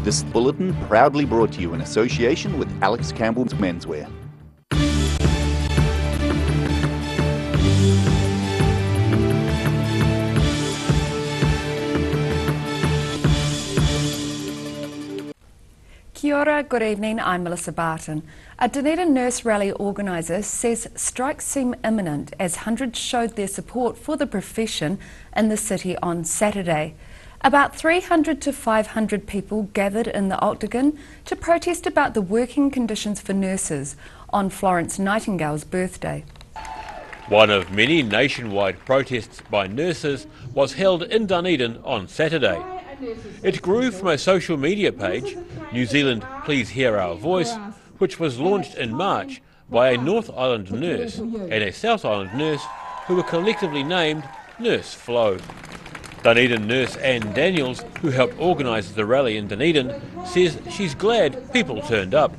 This bulletin proudly brought to you in association with Alex Campbell's Menswear. Kia ora, good evening, I'm Melissa Barton. A Dunedin nurse rally organiser says strikes seem imminent as hundreds showed their support for the profession in the city on Saturday. About 300 to 500 people gathered in the Octagon to protest about the working conditions for nurses on Florence Nightingale's birthday. One of many nationwide protests by nurses was held in Dunedin on Saturday. It grew from a social media page, New Zealand Please Hear Our Voice, which was launched in March by a North Island nurse and a South Island nurse who were collectively named Nurse Flow. Dunedin nurse Anne Daniels, who helped organise the rally in Dunedin, says she's glad people turned up.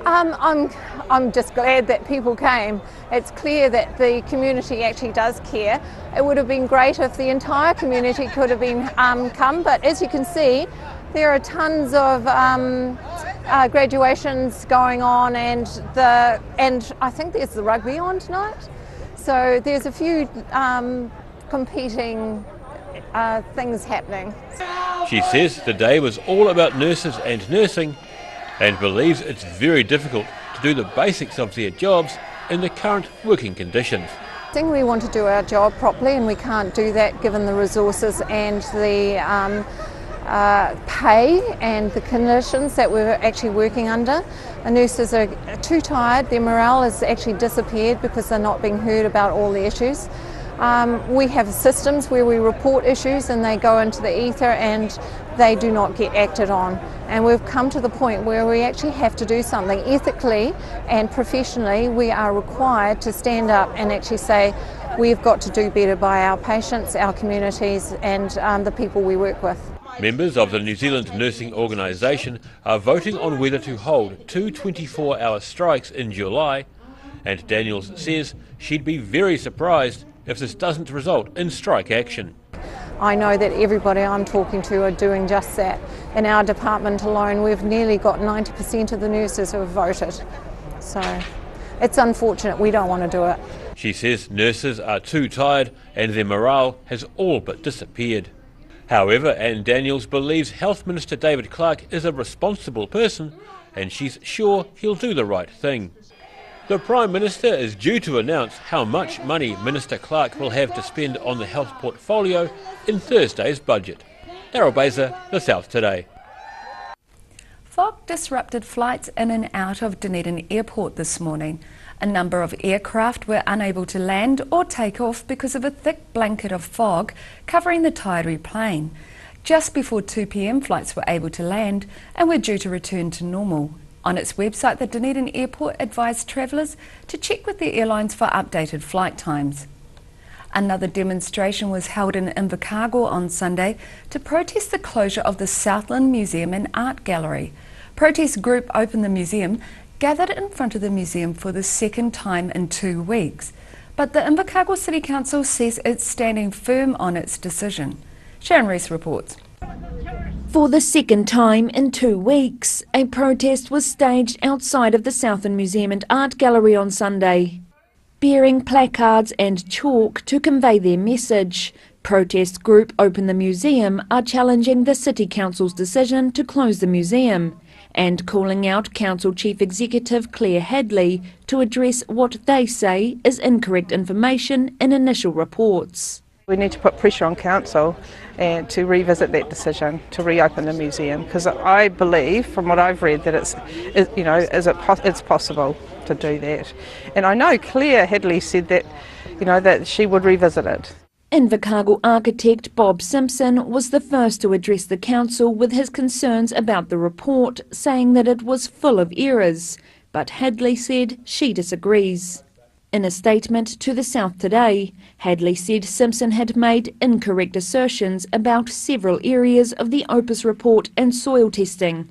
I'm just glad that people came. It's clear that the community actually does care. It would have been great if the entire community could have been come, but as you can see, there are tons of graduations going on, and I think there's the rugby on tonight. So there's a few competing things happening. She says the day was all about nurses and nursing, and believes it's very difficult to do the basics of their jobs in the current working conditions. I think we want to do our job properly, and we can't do that given the resources and the pay and the conditions that we're actually working under. The nurses are too tired, their morale has actually disappeared because they're not being heard about all the issues. We have systems where we report issues and they go into the ether and they do not get acted on. And we've come to the point where we actually have to do something ethically and professionally. We are required to stand up and actually say we've got to do better by our patients, our communities and the people we work with. Members of the New Zealand Nursing Organisation are voting on whether to hold 2 24-hour strikes in July, and Daniels says she'd be very surprised if this doesn't result in strike action. I know that everybody I'm talking to are doing just that. In our department alone, we've nearly got 90% of the nurses who have voted. So it's unfortunate, we don't want to do it. She says nurses are too tired and their morale has all but disappeared. However, Anne Daniels believes Health Minister David Clark is a responsible person and she's sure he'll do the right thing. The Prime Minister is due to announce how much money Minister Clark will have to spend on the health portfolio in Thursday's budget. Daryl Baser, The South Today. Fog disrupted flights in and out of Dunedin Airport this morning. A number of aircraft were unable to land or take off because of a thick blanket of fog covering the Taieri plane. Just before 2 p.m, flights were able to land and were due to return to normal. On its website, the Dunedin Airport advised travellers to check with the airlines for updated flight times. Another demonstration was held in Invercargill on Sunday to protest the closure of the Southland Museum and Art Gallery. Protest group Open the Museum gathered in front of the museum for the second time in 2 weeks. But the Invercargill City Council says it's standing firm on its decision. Sharon Rees reports. For the second time in 2 weeks, a protest was staged outside of the Southland Museum and Art Gallery on Sunday. Bearing placards and chalk to convey their message, protest group Open the Museum are challenging the City Council's decision to close the museum and calling out Council Chief Executive Claire Hadley to address what they say is incorrect information in initial reports. We need to put pressure on Council and to revisit that decision to reopen the museum, because I believe, from what I've read, that it's possible to do that. And I know Claire Hadley said that, that she would revisit it. Invercargill architect Bob Simpson was the first to address the council with his concerns about the report, saying that it was full of errors. But Hadley said she disagrees. In a statement to The South Today, Hadley said Simpson had made incorrect assertions about several areas of the Opus report and soil testing.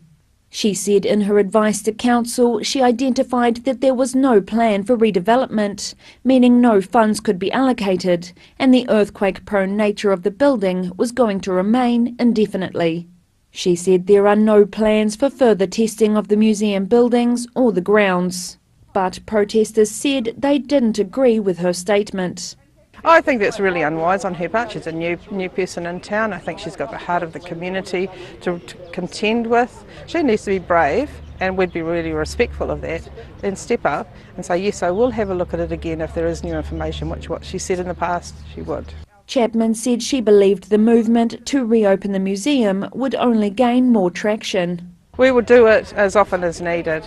She said in her advice to council she identified that there was no plan for redevelopment, meaning no funds could be allocated, and the earthquake-prone nature of the building was going to remain indefinitely. She said there are no plans for further testing of the museum buildings or the grounds. But protesters said they didn't agree with her statement. I think that's really unwise on her part. She's a new person in town. I think she's got the heart of the community to contend with. She needs to be brave, and we'd be really respectful of that, then step up and say, yes, I will have a look at it again if there is new information, which what she said in the past she would. Chapman said she believed the movement to reopen the museum would only gain more traction. We will do it as often as needed.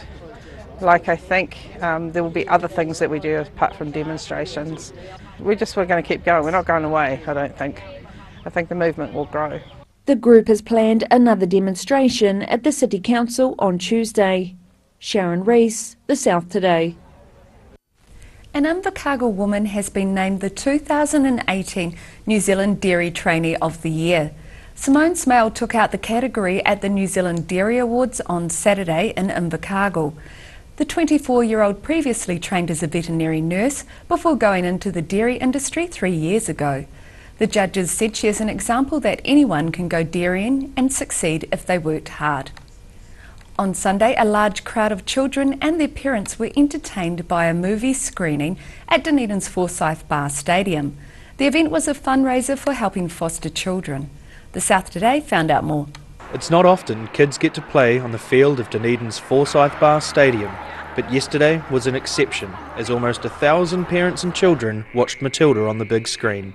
Like I think there will be other things that we do apart from demonstrations. We're going to keep going. We're not going away, I don't think. I think the movement will grow. The group has planned another demonstration at the City Council on Tuesday. Sharon Rees, The South Today. An Invercargill woman has been named the 2018 New Zealand Dairy Trainee of the Year. Simone Smale took out the category at the New Zealand Dairy Awards on Saturday in Invercargill. The 24-year-old previously trained as a veterinary nurse before going into the dairy industry 3 years ago. The judges said she is an example that anyone can go dairying and succeed if they worked hard. On Sunday, a large crowd of children and their parents were entertained by a movie screening at Dunedin's Forsyth Bar Stadium. The event was a fundraiser for helping foster children. The South Today found out more. It's not often kids get to play on the field of Dunedin's Forsyth Bar Stadium, but yesterday was an exception as almost 1,000 parents and children watched Matilda on the big screen.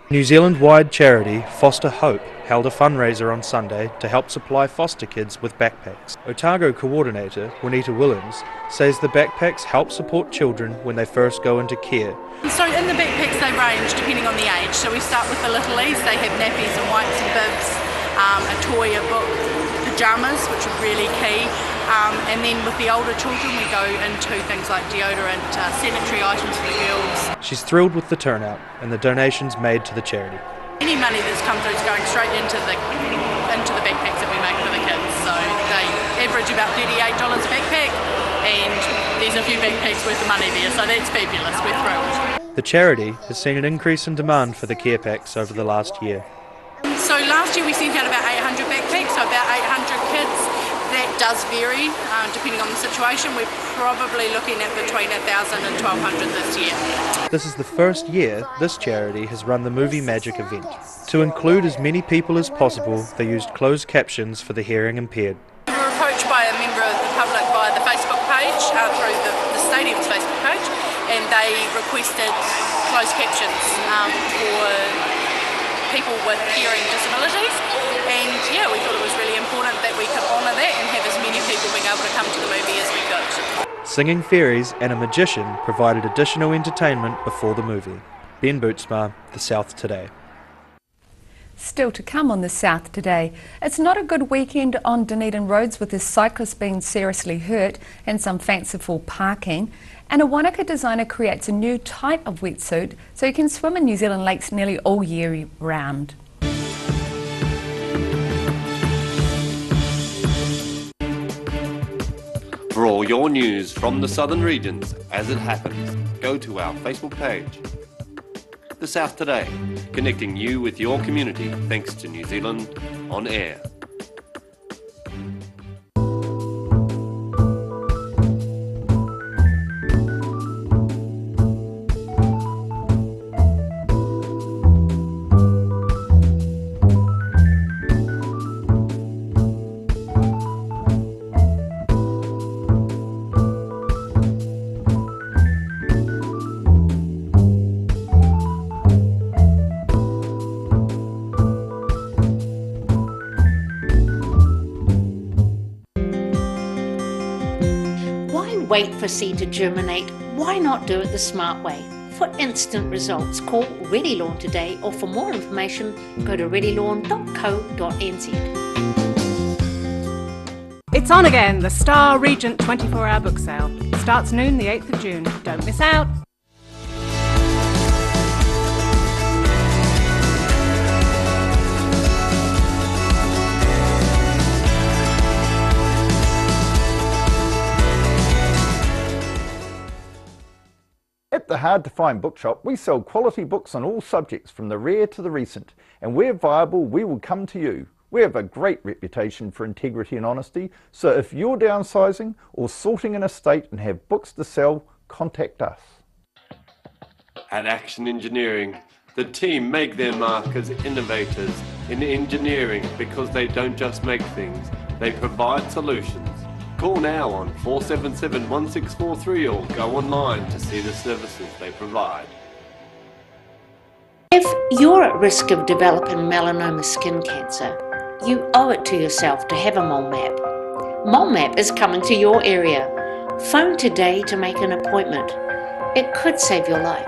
New Zealand-wide charity Foster Hope held a fundraiser on Sunday to help supply foster kids with backpacks. Otago coordinator Juanita Williams says the backpacks help support children when they first go into care. So in the backpacks they range depending on the age. So we start with the littlies, they have nappies and wipes and bibs, a toy, a book, pyjamas, which are really key. And then with the older children we go into things like deodorant, sanitary items for the girls. She's thrilled with the turnout and the donations made to the charity. Any money that's come through is going straight into the backpacks that we make for the kids. So they average about $38 a backpack, and there's a few backpacks worth of money there, so that's fabulous, we're thrilled. The charity has seen an increase in demand for the care packs over the last year. So last year we sent out about 800 backpacks, so about 800 kids. That does vary depending on the situation. We're probably looking at between 1,000 and 1,200 this year. This is the first year this charity has run the Movie Magic event. To include as many people as possible, they used closed captions for the hearing impaired. We were approached by a member of the public via the Facebook page, through the stadium's Facebook page, and they requested closed captions for people with hearing disabilities, and yeah, we thought it was really important that we could honour that and have as many people being able to come to the movie as we could. Singing fairies and a magician provided additional entertainment before the movie. Ben Bootsma, The South Today. Still to come on The South Today. It's not a good weekend on Dunedin roads with a cyclist being seriously hurt and some fanciful parking. And a Wanaka designer creates a new type of wetsuit so you can swim in New Zealand lakes nearly all year round. For all your news from the southern regions as it happens, go to our Facebook page. The South Today, connecting you with your community thanks to New Zealand On Air. Wait for seed to germinate. Why not do it the smart way? For instant results, call Ready Lawn today, or for more information, go to readylawn.co.nz. It's on again, the Star Regent 24-hour book sale. Starts noon the 8th of June. Don't miss out. At the Hard to Find Bookshop, we sell quality books on all subjects from the rare to the recent, and where viable, we will come to you. We have a great reputation for integrity and honesty, so if you're downsizing or sorting an estate and have books to sell, contact us. At Action Engineering, the team make their mark as innovators in engineering because they don't just make things, they provide solutions. Call now on 477 1643 or go online to see the services they provide. If you're at risk of developing melanoma skin cancer, you owe it to yourself to have a mole map. Mole Map is coming to your area. Phone today to make an appointment. It could save your life.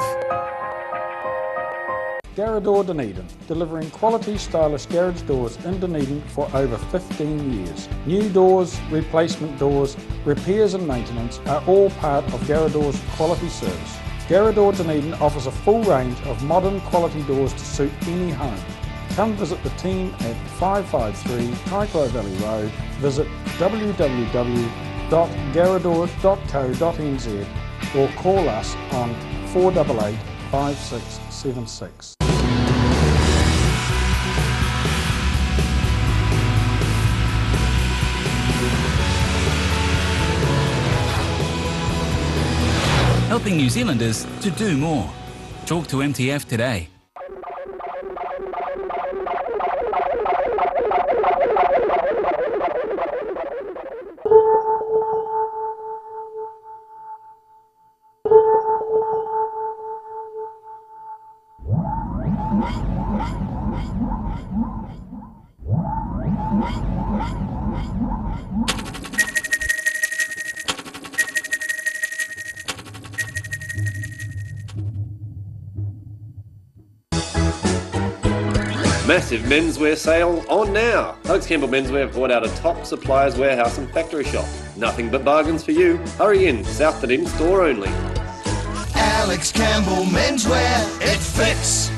Garrador Dunedin, delivering quality stylish garage doors in Dunedin for over 15 years. New doors, replacement doors, repairs and maintenance are all part of Garrador's quality service. Garrador Dunedin offers a full range of modern quality doors to suit any home. Come visit the team at 553 Kaikoai Valley Road. Visit www.garrador.co.nz or call us on 488 5676. Helping New Zealanders to do more. Talk to MTF today. Massive menswear sale on now. Alex Campbell Menswear have brought out a top suppliers warehouse and factory shop. Nothing but bargains for you. Hurry in, South Dunedin store only. Alex Campbell Menswear, it fits.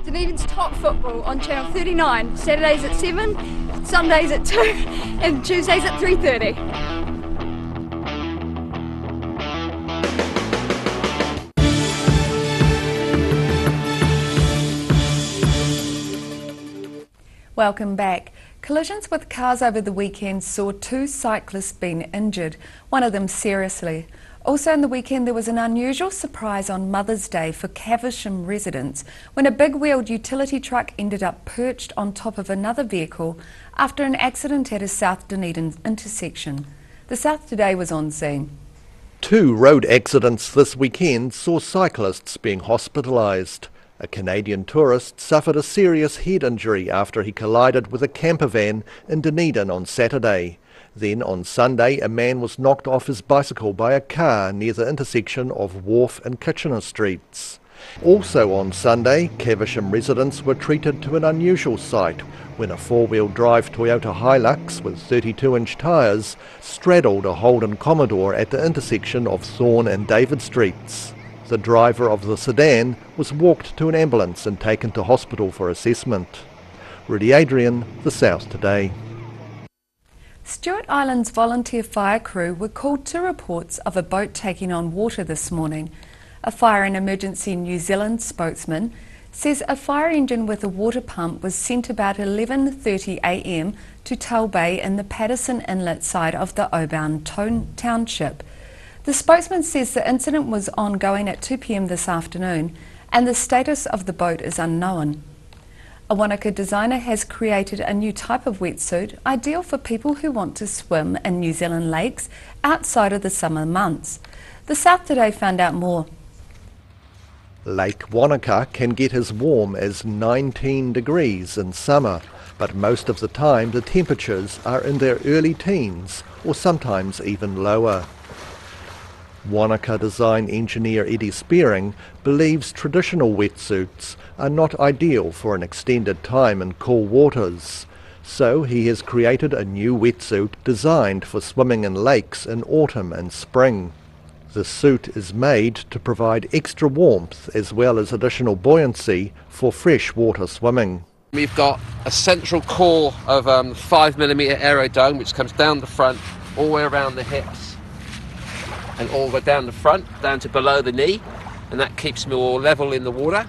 Dunedin's top football on Channel 39, Saturdays at 7, Sundays at 2 and Tuesdays at 3:30. Welcome back. Collisions with cars over the weekend saw 2 cyclists being injured, one of them seriously. Also in the weekend there was an unusual surprise on Mother's Day for Caversham residents when a big-wheeled utility truck ended up perched on top of another vehicle after an accident at a South Dunedin intersection. The South Today was on scene. 2 road accidents this weekend saw cyclists being hospitalised. A Canadian tourist suffered a serious head injury after he collided with a camper van in Dunedin on Saturday. Then on Sunday, a man was knocked off his bicycle by a car near the intersection of Wharf and Kitchener Streets. Also on Sunday, Caversham residents were treated to an unusual sight when a 4-wheel drive Toyota Hilux with 32-inch tyres straddled a Holden Commodore at the intersection of Thorn and David Streets. The driver of the sedan was walked to an ambulance and taken to hospital for assessment. Rudy Adrian, The South Today. Stewart Island's volunteer fire crew were called to reports of a boat taking on water this morning. A Fire and Emergency New Zealand spokesman says a fire engine with a water pump was sent about 11:30 a.m. to Tull Bay in the Patterson Inlet side of the Oban township. The spokesman says the incident was ongoing at 2 p.m. this afternoon and the status of the boat is unknown. A Wanaka designer has created a new type of wetsuit ideal for people who want to swim in New Zealand lakes outside of the summer months. The South Today found out more. Lake Wanaka can get as warm as 19 degrees in summer, but most of the time the temperatures are in their early teens or sometimes even lower. Wanaka design engineer Eddie Spearing believes traditional wetsuits are not ideal for an extended time in cool waters. So he has created a new wetsuit designed for swimming in lakes in autumn and spring. The suit is made to provide extra warmth as well as additional buoyancy for freshwater swimming. We've got a central core of 5mm aerodome which comes down the front all the way around the hips and all the way down the front, down to below the knee, and that keeps me all level in the water.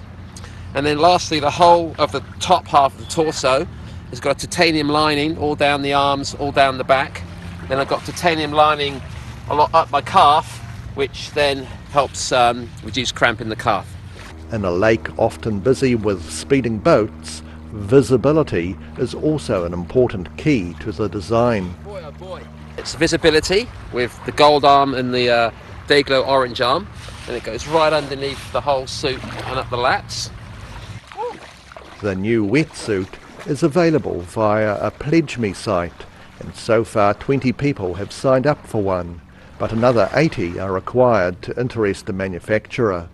And then lastly, the whole of the top half of the torso It's got a titanium lining all down the arms, all down the back. Then I've got titanium lining a lot up my calf, which then helps reduce cramp in the calf. In a lake often busy with speeding boats, visibility is also an important key to the design. Boy, oh boy. It's visibility with the gold arm and the Dayglow orange arm, and it goes right underneath the whole suit and up the lats. The new wetsuit is available via a Pledge Me site, and so far 20 people have signed up for one, but another 80 are required to interest the manufacturer.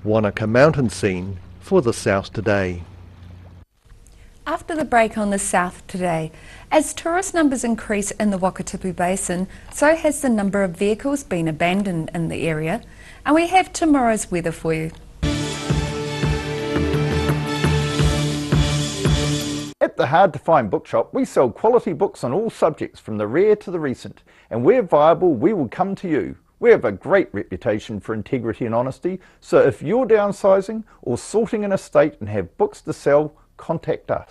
Wanaka Mountain Scene for the South Today. After the break on the South Today, as tourist numbers increase in the Wakatipu Basin, so has the number of vehicles been abandoned in the area. And we have tomorrow's weather for you. At the Hard to Find Bookshop, we sell quality books on all subjects from the rare to the recent, and where viable, we will come to you. We have a great reputation for integrity and honesty, so if you're downsizing or sorting an estate and have books to sell, contact us.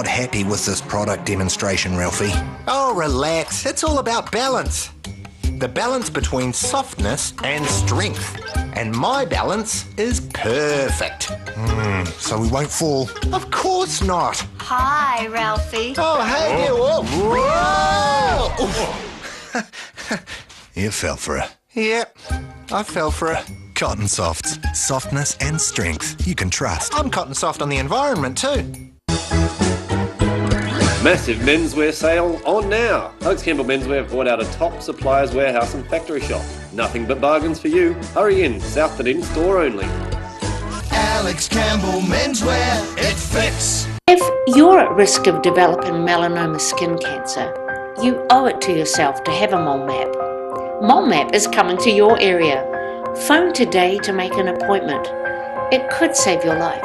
Happy with this product demonstration, Ralphie. Oh, relax. It's all about balance. The balance between softness and strength. And my balance is perfect. So we won't fall? Of course not. Hi, Ralphie. Oh, hey, whoa. You fell for it. Yep, I fell for it. Cotton Softs. Softness and strength you can trust. I'm Cotton Soft on the environment too. Massive menswear sale on now. Alex Campbell Menswear have brought out a top suppliers warehouse and factory shop. Nothing but bargains for you. Hurry in, South Dunedin store only. Alex Campbell Menswear, it fits. If you're at risk of developing melanoma skin cancer, you owe it to yourself to have a mole map. Mole map is coming to your area. Phone today to make an appointment. It could save your life.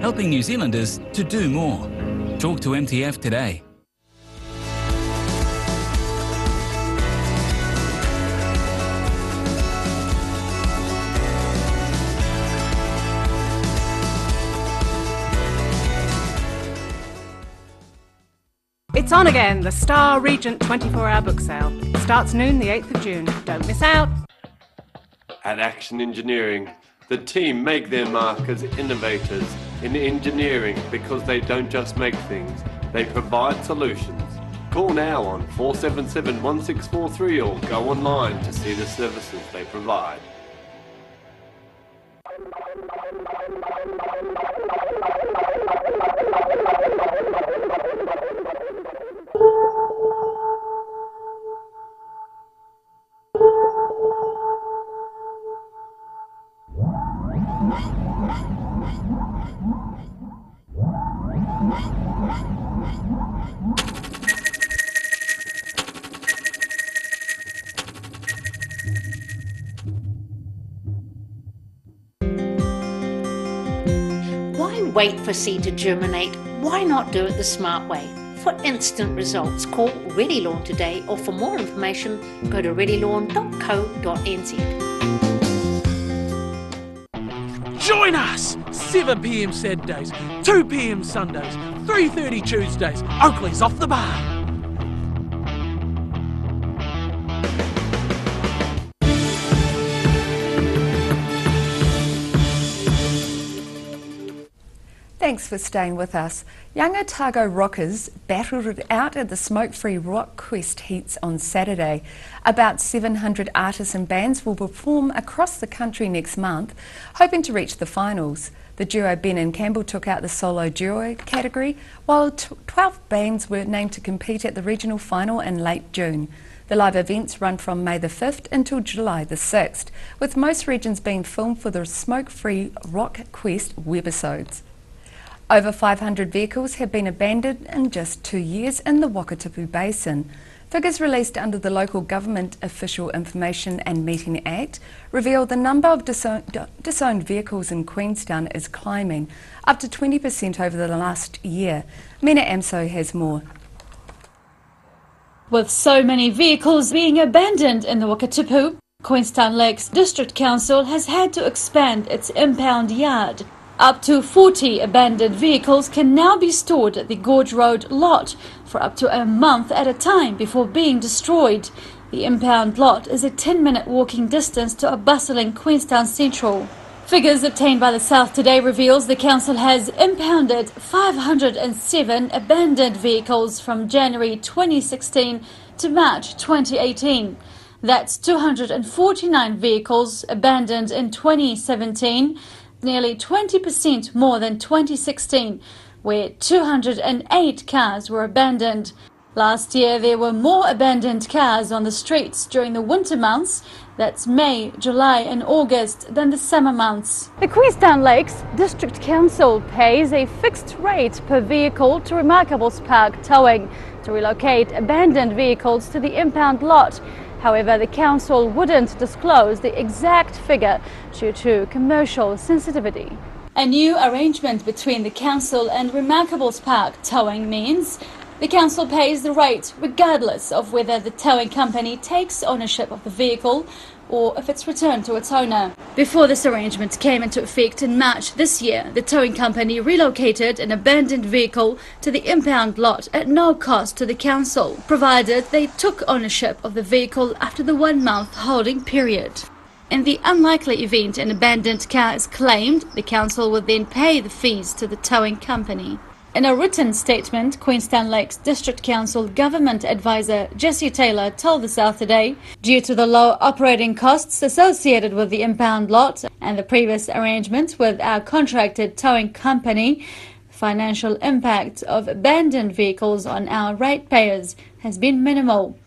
Helping New Zealanders to do more. Talk to MTF today. It's on again, the Star Regent 24-hour book sale. Starts noon the 8th of June. Don't miss out. At Action Engineering, the team make their mark as innovators in engineering because they don't just make things, they provide solutions. Call now on 477 1643 or go online to see the services they provide. Why wait for seed to germinate? Why not do it the smart way? For instant results, call Ready Lawn today, or for more information, go to readylawn.co.nz. Join us! 7 p.m. Saturdays, 2 p.m. Sundays, 3:30 Tuesdays. Oakley's off the bar. Thanks for staying with us. Young Otago rockers battled it out at the Smoke-Free Rock Quest Heats on Saturday. About 700 artists and bands will perform across the country next month, hoping to reach the finals. The duo Ben and Campbell took out the solo duo category, while 12 bands were named to compete at the regional final in late June. The live events run from May the 5th until July the 6th, with most regions being filmed for the Smoke-Free Rock Quest webisodes. Over 500 vehicles have been abandoned in just 2 years in the Wakatipu Basin. Figures released under the Local Government Official Information and Meeting Act reveal the number of disowned vehicles in Queenstown is climbing, up to 20% over the last year. Mina Amso has more. With so many vehicles being abandoned in the Wakatipu, Queenstown Lakes District Council has had to expand its impound yard. Up to 40 abandoned vehicles can now be stored at the Gorge Road lot for up to a month at a time before being destroyed. The impound lot is a 10-minute walking distance to a bustling Queenstown Central. Figures obtained by the South Today reveals the council has impounded 507 abandoned vehicles from January 2016 to March 2018. That's 249 vehicles abandoned in 2017, nearly 20% more than 2016, where 208 cars were abandoned. Last year there were more abandoned cars on the streets during the winter months, that's May, July and August, than the summer months. The Queenstown Lakes District Council pays a fixed rate per vehicle to Remarkables Park Towing to relocate abandoned vehicles to the impound lot. However, the council wouldn't disclose the exact figure due to commercial sensitivity. A new arrangement between the council and Remarkables Park Towing means the council pays the rate regardless of whether the towing company takes ownership of the vehicle or if it's returned to its owner. Before this arrangement came into effect in March this year, the towing company relocated an abandoned vehicle to the impound lot at no cost to the council, provided they took ownership of the vehicle after the 1-month holding period. In the unlikely event an abandoned car is claimed, the council would then pay the fees to the towing company. In a written statement, Queenstown Lakes District Council Government Advisor Jessie Taylor told the South Today, due to the low operating costs associated with the impound lot and the previous arrangement with our contracted towing company, the financial impact of abandoned vehicles on our ratepayers has been minimal.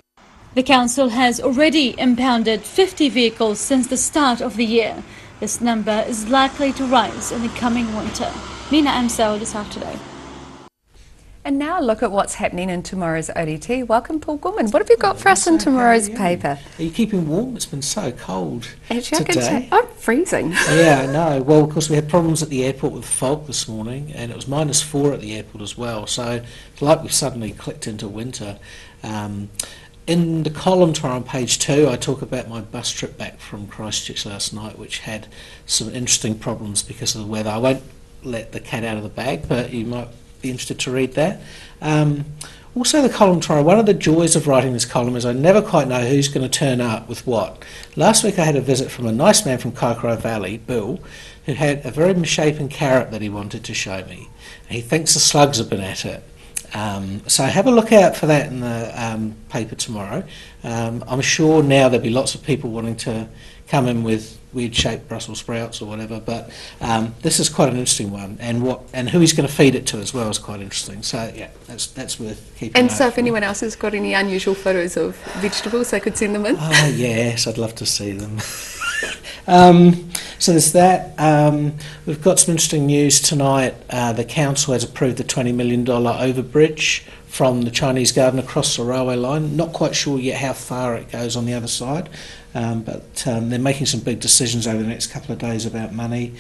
The council has already impounded 50 vehicles since the start of the year. This number is likely to rise in the coming winter. Nina Amsel, the South Today. And now a look at what's happening in tomorrow's ODT. Welcome, Paul Gorman. What have you got for us in tomorrow's paper? Are you keeping warm? It's been so cold Actually, today. I'm freezing. Yeah, I know. Well, of course, we had problems at the airport with fog this morning, and it was -4 at the airport as well. So it's like we've suddenly clicked into winter. In the column tomorrow on page 2, I talk about my bus trip back from Christchurch last night, which had some interesting problems because of the weather. I won't let the cat out of the bag, but you might be interested to read that. Also the column tomorrow, one of the joys of writing this column is I never quite know who's going to turn up with what. Last week I had a visit from a nice man from Kaikorai Valley, Bill, who had a very misshapen carrot that he wanted to show me. He thinks the slugs have been at it. So have a look out for that in the paper tomorrow. I'm sure now there'll be lots of people wanting to come in with weird shaped Brussels sprouts or whatever, but this is quite an interesting one, and who he's going to feed it to as well is quite interesting. So yeah, that's worth keeping an eye And so out if anyone else has got any unusual photos of vegetables, they could send them in. Oh yes, I'd love to see them. So there's that. We've got some interesting news tonight. The council has approved the $20 million overbridge from the Chinese Garden across the railway line. Not quite sure yet how far it goes on the other side, but they're making some big decisions over the next couple of days about money.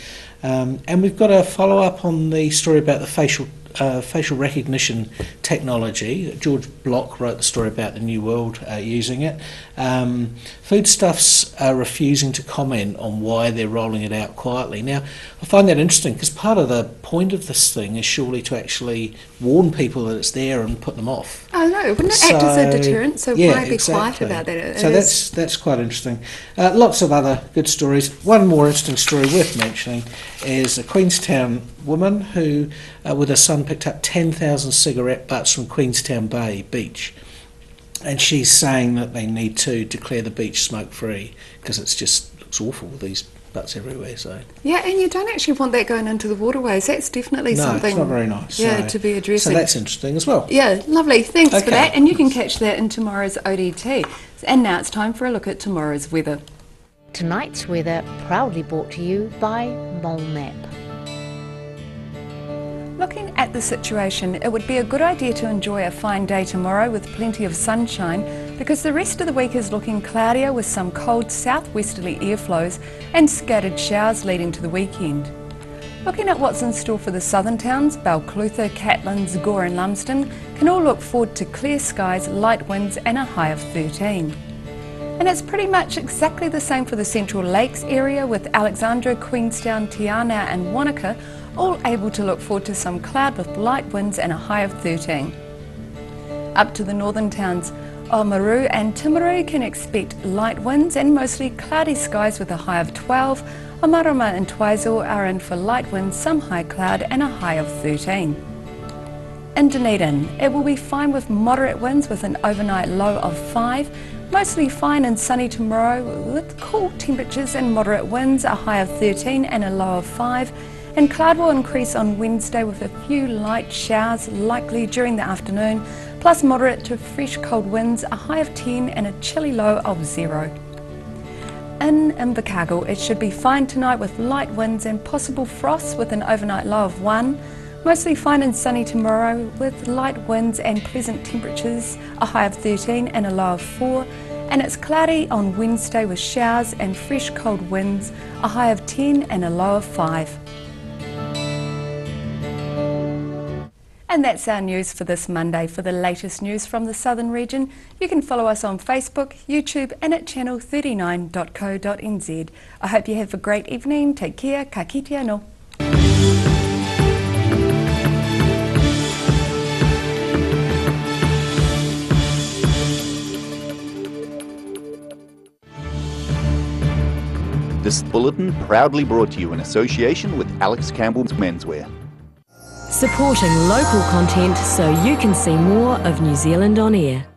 And we've got a follow-up on the story about the facial recognition technology. George Block wrote the story about the New World using it. Foodstuffs are refusing to comment on why they're rolling it out quietly. Now, I find that interesting because part of the point of this thing is surely to actually warn people that it's there and put them off. Oh no, wouldn't it act as a deterrent? So yeah, why be exactly. quiet about that? So that's quite interesting. Lots of other good stories. One more interesting story worth mentioning is a Queenstown woman who, with her son, picked up 10,000 cigarette butts from Queenstown Bay Beach. And she's saying that they need to declare the beach smoke-free because it just looks awful, these butts everywhere. So yeah, and you don't actually want that going into the waterways. That's definitely something. No, it's not very nice. Yeah, to be addressing. So that's interesting as well. Yeah, lovely. Thanks Okay. for that. And you can catch that in tomorrow's ODT. And now it's time for a look at tomorrow's weather. Tonight's weather proudly brought to you by MoleMap. Looking at the situation, it would be a good idea to enjoy a fine day tomorrow with plenty of sunshine, because the rest of the week is looking cloudier with some cold southwesterly airflows and scattered showers leading to the weekend. Looking at what's in store for the southern towns, Balclutha, Catlins, Gore and Lumsden can all look forward to clear skies, light winds and a high of 13. And it's pretty much exactly the same for the Central Lakes area, with Alexandra, Queenstown, Te Anau and Wanaka all able to look forward to some cloud with light winds and a high of 13. Up to the northern towns, Oamaru and Timaru can expect light winds and mostly cloudy skies with a high of 12. Omarama and Twizel are in for light winds, some high cloud and a high of 13. In Dunedin, it will be fine with moderate winds with an overnight low of 5. Mostly fine and sunny tomorrow with cool temperatures and moderate winds, a high of 13 and a low of 5. And cloud will increase on Wednesday with a few light showers likely during the afternoon, plus moderate to fresh cold winds, a high of 10 and a chilly low of 0. In Invercargill, it should be fine tonight with light winds and possible frost with an overnight low of 1. Mostly fine and sunny tomorrow with light winds and pleasant temperatures, a high of 13 and a low of 4. And it's cloudy on Wednesday with showers and fresh cold winds, a high of 10 and a low of 5. And that's our news for this Monday. For the latest news from the Southern region, you can follow us on Facebook, YouTube and at channel39.co.nz. I hope you have a great evening. Take care. Ka kite anō. This bulletin proudly brought to you in association with Alex Campbell's Menswear. Supporting local content so you can see more of New Zealand on air.